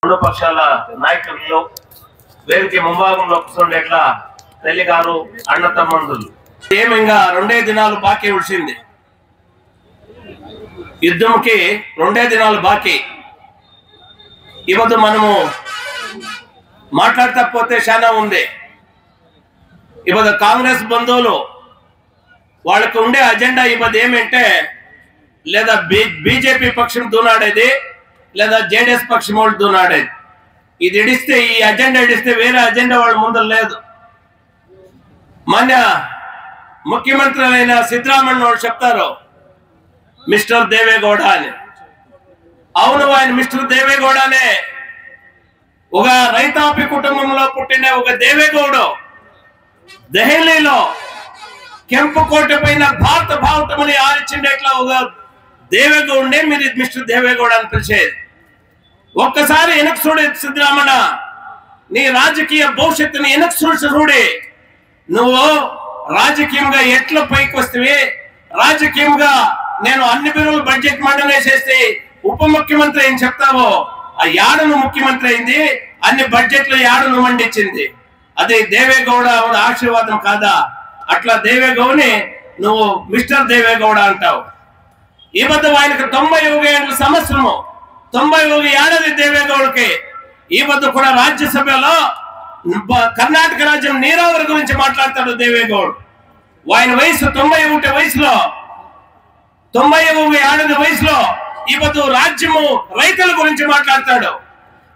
రెండు పక్షాల నాయకులు వేదిక ముంభాగంలో కూర్చుండేట్ల తల్లి గారు అన్న తమ్ముళ్ళు ఏమింగా 2 దినాలు బాకీ ఉడిసింది. యుద్ధంకి 2 దినాలు బాకీ. ఇవద్దు మనము మాట్లాడతా పోతే చాలా ఉంది. ఇవద్దు కాంగ్రెస్ బంధువులు వాళ్ళకు ఉండే అజెండా ఇవద్దు ఏమంటే లేదా బీజేపీ పక్షం దూనాడేది లేదా జేడీఎస్ పక్షం వాళ్ళు దూనాడేది. ఇది ఇడిస్తే ఈ అజెండా ఇడిస్తే వేరే అజెండా వాళ్ళ ముందు లేదు. మన ముఖ్యమంత్రి అయిన సిద్ధరామయ్య వాళ్ళు చెప్తారు మిస్టర్ దేవేగౌడ అని. అవును, ఆయన మిస్టర్ దేవేగౌడనే. ఒక రైతాపి కుటుంబంలో పుట్టిన ఒక దేవేగౌడు దెహలీలో కెంపు కోట పైన భారత భావటమని ఆలోచించేట్లా ఒక దేవేగౌడే మీరు మిస్టర్ దేవేగౌడ అని పిలిచేది. ఒక్కసారి వెనక్కి చూడే సిద్ధరామయ్య, నీ రాజకీయ భవిష్యత్తుని వెనక్కి చూడే. నువ్వు రాజకీయంగా ఎట్లా పైకి వస్తే రాజకీయంగా నేను అన్ని బిల్లులు బడ్జెట్ మండలి చేస్తే ఉప ముఖ్యమంత్రి అని చెప్తావో ఆ యాడను ముఖ్యమంత్రి అయింది, అన్ని బడ్జెట్లు యాడను మండించింది. అదే దేవేగౌడ ఆశీర్వాదం కాదా? అట్లా దేవేగౌడని నువ్వు మిస్టర్ దేవేగౌడ అంటావు. ఈ వద్ద ఆయనకు 91 ఏళ్ళ సంవత్సరము, 91 ఏడాది దేవేగౌడకి. ఈ వద్ద కూడా రాజ్యసభలో కర్ణాటక రాజ్యం నీరావరి గురించి మాట్లాడతాడు దేవేగౌడ్. ఆయన వయసు 91 వయసులో, 91 ఏడాది వయసులో ఈ వద్ద రాజ్యము రైతుల గురించి మాట్లాడతాడు.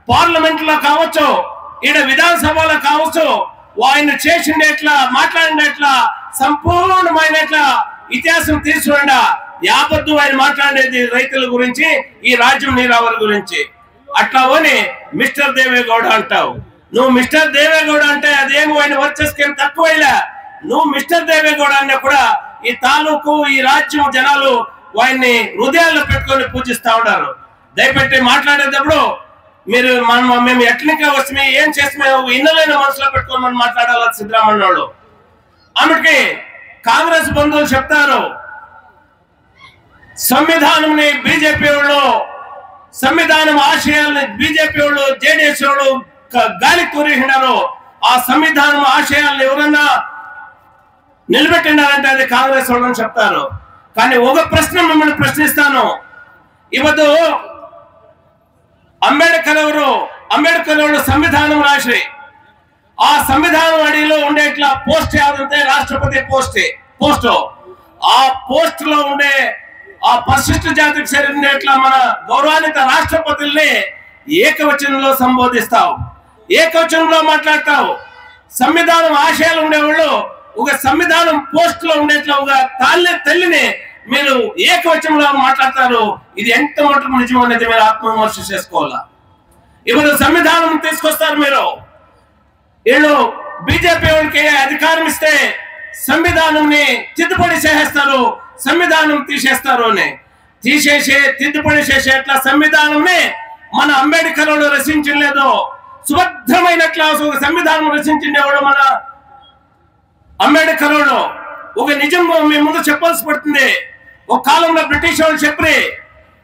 పార్లమెంట్ లో కావచ్చు, ఈడ విధానసభలో కావచ్చు, ఆయన చేసిండేట్లా మాట్లాడినట్లా సంపూర్ణమైనట్ల ఇతిహాసం తీసుకున్న యావత్తు ఆయన మాట్లాడేది రైతుల గురించి, ఈ రాజ్యం నీరావరి గురించి. అట్లా అని మిస్టర్ దేవేగౌడ అంటావు. నువ్వు మిస్టర్ దేవేగౌడ అంటే అదేమో ఆయన వర్చస్కేం తక్కువైలా. నువ్వు మిస్టర్ దేవేగౌడ అన్న కూడా ఈ తాలూకు ఈ రాజ్యం జనాలు ఆయన్ని హృదయాల్లో పెట్టుకొని పూజిస్తా ఉన్నారు. దయపెట్టి మాట్లాడేటప్పుడు మీరు మేము ఎట్లకే వస్తే ఏం చేస్తే ఇన్నలైన మనసులో పెట్టుకొని మనం మాట్లాడాలి సిద్ధరామయ్య వాళ్ళు. ఆమెకి కాంగ్రెస్ బంధువులు చెప్తారు సంవిధానంని బీజేపీ వాళ్ళు, సంవిధానం ఆశయాల్ని బీజేపీ వాళ్ళు జేడీఎస్ వాళ్ళు గాలి కూరేసినారు. ఆ సంవిధానం ఆశయాలను ఎవరన్నా నిలబెట్టినారంటే అది కాంగ్రెస్ వాళ్ళని చెప్తారు. కానీ ఒక ప్రశ్న మిమ్మల్ని ప్రశ్నిస్తాను. ఇవద్దు అంబేద్కర్ వాళ్ళు సంవిధానం రాసి ఆ సంవిధానం అడిలో ఉండేట్లా పోస్ట్ ఏదంటే రాష్ట్రపతి పోస్ట్ ఆ పోస్ట్ లో ఉండే ఆ పరిశిష్ట జాతికి చెందినట్లా మన గౌరవాన్విత రాష్ట్రపతుల్ని ఏకవచనంలో సంబోధిస్తావు, ఏకవచనంలో మాట్లాడతావు. సంవిధానం ఆశయాలు ఉండేవాళ్ళు ఒక సంవిధానం పోస్ట్ లో ఉండేట్లా ఒక తల్లిని మీరు ఏకవచనంలో మాట్లాడతారు. ఇది ఎంత మటుకు నిజం అనేది మీరు ఆత్మవిమర్శ చేసుకోవాలా. ఇప్పుడు సంవిధానం తీసుకొస్తారు మీరు, వీళ్ళు బీజేపీ వాళ్ళకి అధికారం ఇస్తే సంవిధానంని తిద్దుపడి చేసేస్తారు, సంవిధానం తీసేస్తారు అని తీసేసి తిద్దుపడి చేసేట్లా సంవిధానంని మన అంబేద్కర్ వాళ్ళు రచించలేదు. సుభద్రమైనట్లా ఒక సంవిధానం రచించేవాడు మన అంబేద్కర్ వాళ్ళు. ఒక నిజం మీ ముందు చెప్పాల్సి పడుతుంది. ఒక కాలంలో బ్రిటిష్ వాళ్ళు చెప్పి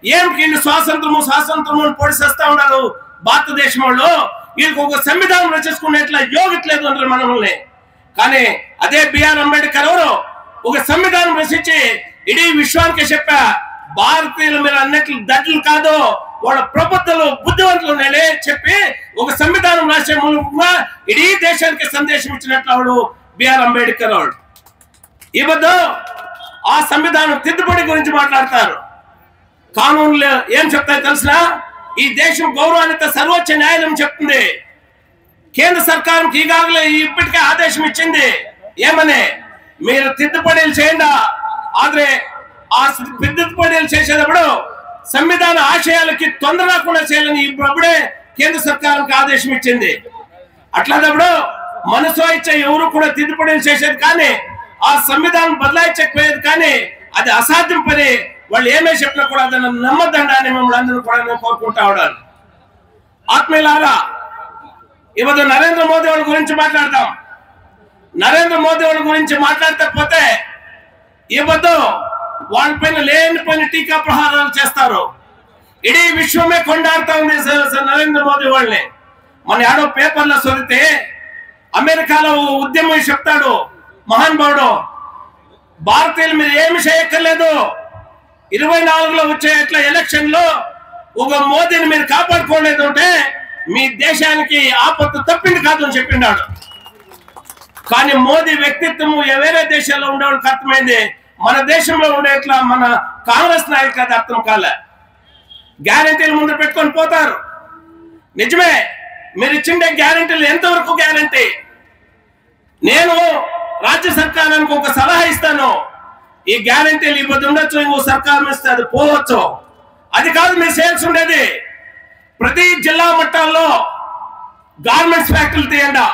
ఏమిటి వీళ్ళు స్వాతంత్రము పొడిసేస్తా ఉన్నారు భారతదేశం వాళ్ళు, వీళ్ళకి ఒక సంవిధానం రచించుకునేట్లా యోగిట్లేదు అంటారు మనల్ని. కానీ అదే బిఆర్ అంబేద్కర్ ఎవరు ఒక సంవిధానం రచించి ఇడీ విశ్వానికి చెప్పా భారతీయులు మీరు అన్నట్లు దడ్లు కాదు, వాళ్ళ ప్రభుత్వాలు బుద్ధివంతులు నేనే చెప్పి ఒక సంవిధానం రాసే మూలంగా ఇడీ దేశానికి సందేశం ఇచ్చినట్లు వాడు బిఆర్ అంబేద్కర్ వాడు. ఈ వద్ద ఆ సంవిధానం తిద్దుబడి గురించి మాట్లాడతారు. కానూన్లు ఏం చెప్తాయి తెలుసునా? ఈ దేశం గౌరవాన్విత సర్వోచ్చ న్యాయాలయం చెప్తుంది కేంద్ర సర్కారుకి ఈగాగలే ఇప్పటికే ఆదేశం ఇచ్చింది ఏమని, మీరు తిద్దుబడులు చేయండి. ఆದ್ರೆ ఆ తిద్దుబడులు చేసేటప్పుడు సంవిధాన ఆశయాలకి తొందర రాకుండా చేయాలని ఇప్పుడే కేంద్ర సర్కారుకి ఆదేశం ఇచ్చింది. అట్లాంటప్పుడు మనసు ఇచ్చే ఎవరు కూడా తిద్దుబడులు చేసేది కానీ ఆ సంవిధానం బదలాయించకపోయేది కానీ అది అసాధ్యం పని. వాళ్ళు ఏమే చెప్పినా కూడా దాన్ని నమ్మద్దండి అని మిమ్మల్ని అందరూ కూడా నేను కోరుకుంటా ఉన్నాను. ఆత్మీయులారా, ఇవద్దు నరేంద్ర మోదీ వాళ్ళ గురించి మాట్లాడతాం. నరేంద్ర మోదీ వాళ్ళ గురించి మాట్లాడితే పోతే ఇవద్దు వాళ్ళపైన లేనిపోయిన టీకా ప్రహారాలు చేస్తారు. ఇడీ విశ్వమే కొండాడుతా ఉంది నరేంద్ర మోదీ వాళ్ళని. మన ఆడో పేపర్లో చదివితే అమెరికాలో ఉద్యమం చెప్తాడు మహానుభావుడు, భారతీయులు మీరు ఏమి చేయక్కర్లేదు, 24లో వచ్చే ఎట్లా ఎలక్షన్ లో ఒక మోదీని మీరు కాపాడుకోలేదు అంటే మీ దేశానికి ఆపత్తు తప్పింది కాదు అని చెప్పిండాడు. కానీ మోదీ వ్యక్తిత్వం వేరే దేశాల్లో ఉండేవాళ్ళకి అర్థమైంది, మన దేశంలో ఉండేట్లా మన కాంగ్రెస్ నాయకులకు అది అర్థం కాలే. గ్యారంటీలు ముందు పెట్టుకొని పోతారు. నిజమే, మీరు ఇచ్చిండే గ్యారంటీలు ఎంతవరకు గ్యారంటీ? నేను రాజ్య సర్కారానికి ఒక సలహా ఇస్తాను, ఈ గ్యారంటీలు ఇవ్వదు ఉండొచ్చు, ఇంకో సర్కారం ఇస్తే అది పోవచ్చు. అది కాదు మీరు సేల్స్ ఉండేది. ప్రతి జిల్లా మట్టాల్లో గార్మెంట్స్ ఫ్యాక్టరీలు తీయండి,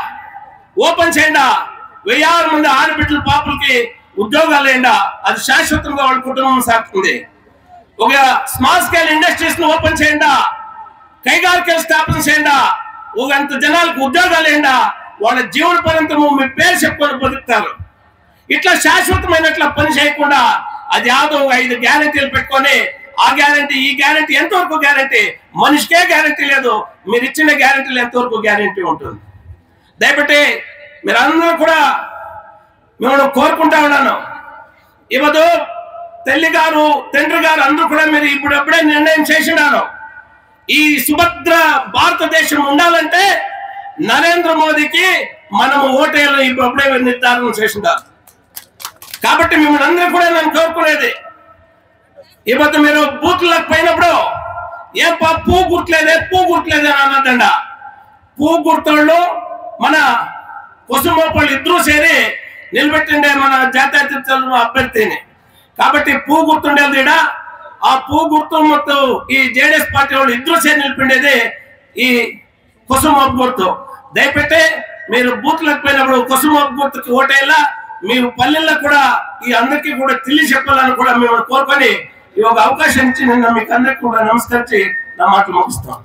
ఓపెన్ చేయండి, 1000 మంది ఆడబిడ్డల పాపలకి ఉద్యోగాలు వేయండి, అది శాశ్వతంగా వాళ్ళ కుటుంబం సాగుతుంది. ఒక స్మాల్ స్కేల్ ఇండస్ట్రీస్ ను ఓపెన్ చేయండి, కైగారికలు స్థాపన చేయండి, ఒక అంత జనాలకు ఉద్యోగాలు వేయండి, వాళ్ళ జీవన పర్యంతము మీ పేరు చెప్పుకొని బతుకుతారు. ఇట్లా శాశ్వతమైనట్లా పని చేయకుండా అది యాదో 5 గ్యారంటీలు పెట్టుకొని ఆ గ్యారంటీ ఈ గ్యారంటీ ఎంతవరకు గ్యారంటీ? మనిషికే గ్యారంటీ లేదు, మీరు ఇచ్చిన గ్యారంటీలు ఎంతవరకు గ్యారంటీ ఉంటుంది? దయపెట్టి మీరు అందరూ కూడా మేము కోరుకుంటా ఉన్నాను, ఇవ్వదు తల్లి గారు తండ్రి గారు అందరూ కూడా మీరు ఇప్పుడప్పుడే నిర్ణయం చేసినారు. ఈ సుభద్ర భారతదేశం ఉండాలంటే నరేంద్ర మోదీకి మనము ఓటేలు ఇప్పుడప్పుడే నిర్ధారణ చేసినారు. కాబట్టి మిమ్మల్ని అందరూ కూడా నేను కోరుకునేది, ఇవ్వదు మీరు బూత్లకు పోయినప్పుడు ఏం పువ్వు గుర్తులేదే అని అన్నదండ. పువ్వు గుర్తోళ్ళు మన కుసుమోపళ్ళు ఇద్దరూ చేరి నిలబెట్టిండే మన జాతీయ అభ్యర్థిని. కాబట్టి పువ్వు గుర్తుండేది ఈడ, ఆ పువ్వు గుర్తు మొత్తం ఈ జేడీఎస్ పార్టీ వాళ్ళు ఇద్దరు చేరి నిలిపిండేది ఈ కుసుమోపు గుర్తు. దయపెట్టి మీరు బూత్లకు పోయినప్పుడు కుసుమోపు గుర్తుకి ఓటేలా మీ పల్లెల్లో కూడా ఈ అందరికీ కూడా తెలియ చెప్పాలని కూడా మేము కోరుకొని ఈ ఒక అవకాశం ఇచ్చి నిన్న మీకు అందరికీ కూడా నమస్కరించి నా మాటలు ముగిస్తాం.